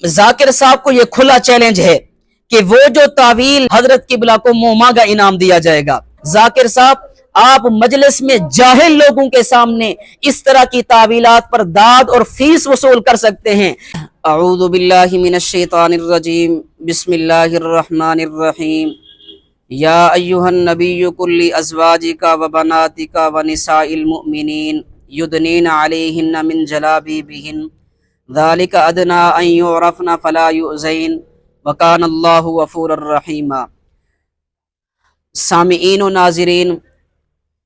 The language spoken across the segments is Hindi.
जाकिर साहब को यह खुला चैलेंज है कि वो जो तावील हजरत किबला को मोमागा इनाम दिया जाएगा। जाकिर साहब, आप मजलिस में जाहिल लोगों के सामने इस तरह की तावीलात पर दाद और फीस वसूल कर सकते हैं। अऊज़ु बिल्लाहि मिनश शैतानिर रजीम, बिस्मिल्लाहिर रहमानिर रहीम। या अय्युहन नबिय्यु कुल्ली अज़वाजिका व बनातिका व निसाइल मुमिनीन युदनीन अलैहिन्ना मिन जलाबिबिहिन ज़ालिका अदना अन युरफ़ना फला युज़ैन व कानल्लाहु गफ़ूरर रहीमा। सामीईन व नाज़रीन,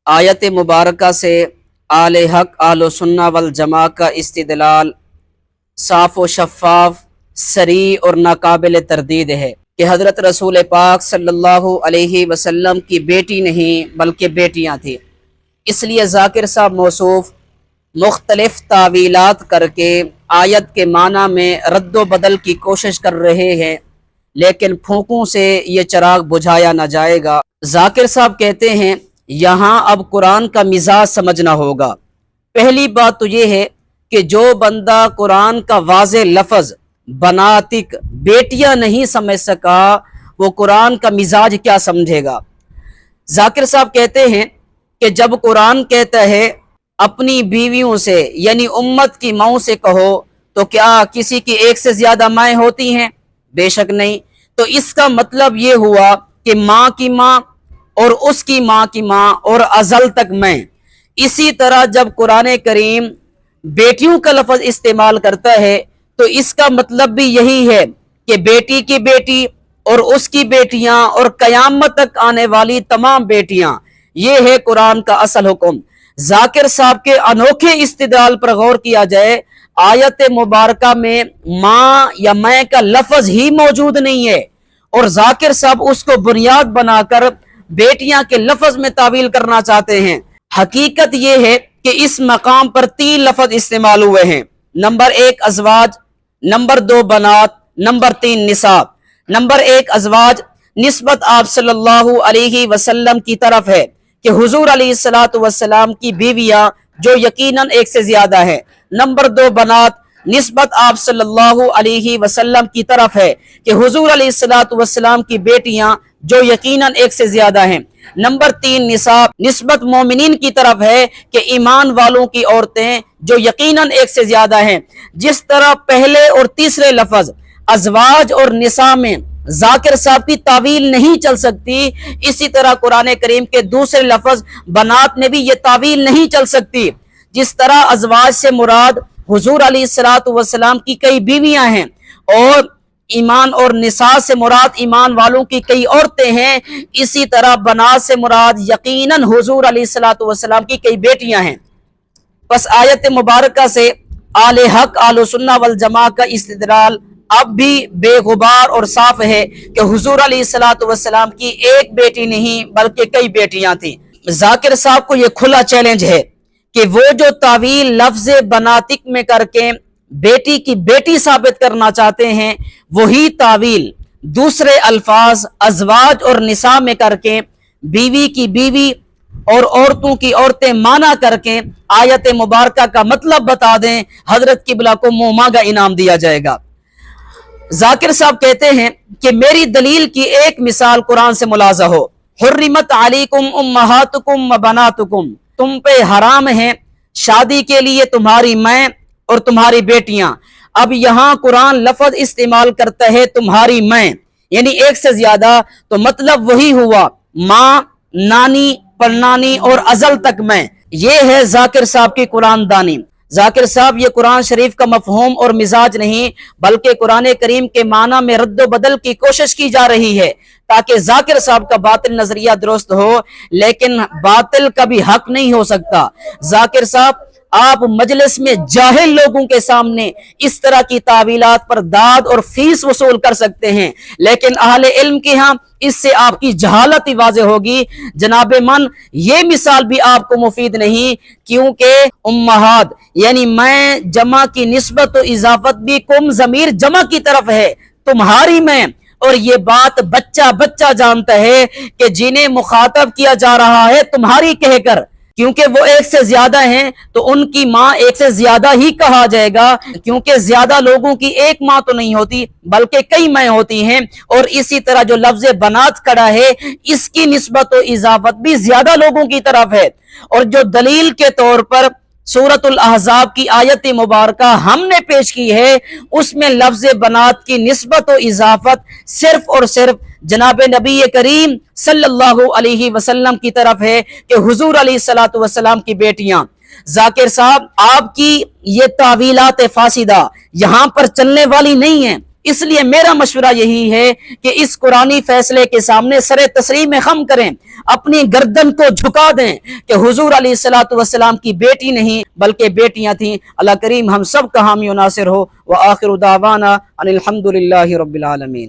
आयत मुबारका से आले हक आलो सुन्ना वल जमा का इस्तिदलाल साफ़ व शफ़ाफ़, सरी और नाकाबिल तरदीद है कि हज़रत रसूल पाक सल्लल्लाहु अलैहि वसल्लम की बेटी नहीं बल्कि बेटियां थी। इसलिए जाकिर साहब मौसूफ मुख्तलिफ तावीलात करके आयत के माना में रद्दो बदल की कोशिश कर रहे हैं, लेकिन फूकों से ये चिराग बुझाया न जाएगा। जाकिर साहब कहते हैं यहाँ अब कुरान का मिजाज समझना होगा। पहली बात तो ये है कि जो बंदा कुरान का वाज़े लफ्ज़ बनातिक बेटियां नहीं समझ सका, वो कुरान का मिजाज क्या समझेगा। जाकिर साहब कहते हैं कि जब कुरान कहता है अपनी बीवियों से यानी उम्मत की माओं से कहो, तो क्या किसी की एक से ज्यादा माएँ होती हैं? बेशक नहीं। तो इसका मतलब ये हुआ कि माँ की माँ और उसकी माँ की माँ और अजल तक मैं। इसी तरह जब कुरान करीम बेटियों का लफ्ज इस्तेमाल करता है तो इसका मतलब भी यही है कि बेटी की बेटी और उसकी बेटियां और कयामत तक आने वाली तमाम बेटियां, ये है कुरान का असल हुक्म। जाकिर साहब के अनोखे इस्तिदलाल पर गौर किया जाए, आयत मुबारका में माँ या मैं का लफ्ज ही मौजूद नहीं है और जाकिर साहब उसको बुनियाद बनाकर बेटियां के लफ्ज में तावील करना चाहते हैं। हकीकत यह है कि इस मकाम पर 3 लफ्ज इस्तेमाल हुए हैं। नंबर 1 अज़वाज, नंबर 2 बनात, नंबर 3 निसाब। नंबर 1 अज़वाज निस्बत आप सल्लल्लाहु अलैहि वसल्लम की तरफ है कि हुजूर अलैहिस्सलातु वस्सलाम की बीवियां जो यकीनन एक से ज्यादा है। नंबर 2 बनात निस्बत आप सल्लल्लाहु अलैहि वसल्लम की तरफ है कि हुजूर अलैहिस्सलातु वस्सलाम की बेटियां जो यकीनन एक से ज्यादा हैं। नंबर 3 निसाब निस्बत मोमिनीन की तरफ है कि ईमान वालों की औरतें जो यकीनन एक से ज्यादा हैं। जिस तरह पहले और तीसरे लफ्ज अज़वाज और निसा में जाकिर साहब की तावील नहीं चल सकती, इसी तरह कुरान करीम के दूसरे लफ्ज बनात में भी ये तावील नहीं चल सकती। जिस तरह अज़वाज से मुराद हुजूर अलैहिस्सलातु वस्सलाम की कई बीवियां हैं और ईमान और निसा से मुराद ईमान वालों की कई औरतें हैं, इसी तरह बनात से मुराद यकीनन हुजूर अलैहिस्सलातु वस्सलाम की कई बेटियां हैं। बस आयत मुबारका से आले हक आलो सुन्ना वल जमा का इस्तिदलाल अब भी बेगुबार और साफ है कि हुजूर अलैहिस्सलातु वस्सलाम की एक बेटी नहीं बल्कि कई बेटियां थी। जाकिर साहब को यह खुला चैलेंज है कि वो जो तावील लफ्ज बनातिक में करके बेटी की बेटी साबित करना चाहते हैं, वही तावील दूसरे अल्फाज अज़वाज और निसा में करके बीवी की बीवी और औरतों की औरतें माना करके आयत मुबारका का मतलब बता दें, हजरत किबला को मोमागा इनाम दिया जाएगा। जाकिर साहब कहते हैं कि मेरी दलील की एक मिसाल कुरान से मुलाजा हो। हुर्रिमत अलैकुम उम्महातुकुम व बनातुकुम, तुम पे हराम है शादी के लिए तुम्हारी माँ और तुम्हारी बेटियां। अब यहाँ कुरान लफ्ज इस्तेमाल करता है तुम्हारी माँ यानी एक से ज्यादा, तो मतलब वही हुआ माँ, नानी, परनानी और अजल तक मैं। ये है जाकिर साहब की कुरान दानी। जाकिर साहब ये कुरान शरीफ का मफहूम और मिजाज नहीं बल्कि कुरान करीम के माना में रद्दो बदल की कोशिश की जा रही है ताकि जाकिर साहब का बातिल नजरिया दुरुस्त हो, लेकिन बातिल कभी हक नहीं हो सकता। जाकिर साहब, आप मजलिस में जाहिल लोगों के सामने इस तरह की तावीलात पर दाद और फीस वसूल कर सकते हैं, लेकिन अहले इल्म के यहाँ इससे आपकी जहालत ही वाज़े होगी। जनाबे मन, ये मिसाल भी आपको मुफीद नहीं, क्योंकि उम्महात यानी मैं जमा की निस्बत और इजाफत भी कुम जमीर जमा की तरफ है, तुम्हारी मैं। और ये बात बच्चा बच्चा जानता है कि जिन्हें मुखातब किया जा रहा है तुम्हारी कहकर, क्योंकि वो एक से ज्यादा हैं तो उनकी माँ एक से ज्यादा ही कहा जाएगा, क्योंकि ज्यादा लोगों की एक माँ तो नहीं होती बल्कि कई माँ होती हैं। और इसी तरह जो लफ्ज बनात खड़ा है इसकी निस्बत और इजाफत भी ज्यादा लोगों की तरफ है। और जो दलील के तौर पर सूरतुल अहज़ाब की आयत मुबारका हमने पेश की है उसमें लफ्ज बनात की निस्बत और इजाफत सिर्फ और सिर्फ जनाब नबी करीम सल्लल्लाहु अलैहि वसल्लम की तरफ है कि हुजूर अलैहिस्सलातु वस्सलाम की बेटियां। जाकिर साहब, आपकी ये तावीलात फासिदा यहां पर चलने वाली नहीं है, इसलिए मेरा मशवरा यही है कि इस कुरानी फैसले के सामने सरे तस्लीम में खम करें, अपनी गर्दन को झुका दें कि हुजूर अलैहिस्सलातु वस्सलाम की बेटी नहीं बल्कि बेटियां थीं। अल्लाह करीम हम सब का हामी नासिर हो। व आखिरु दावाना अनिल हम्दुलिल्लाहि रब्बिल आलमीन।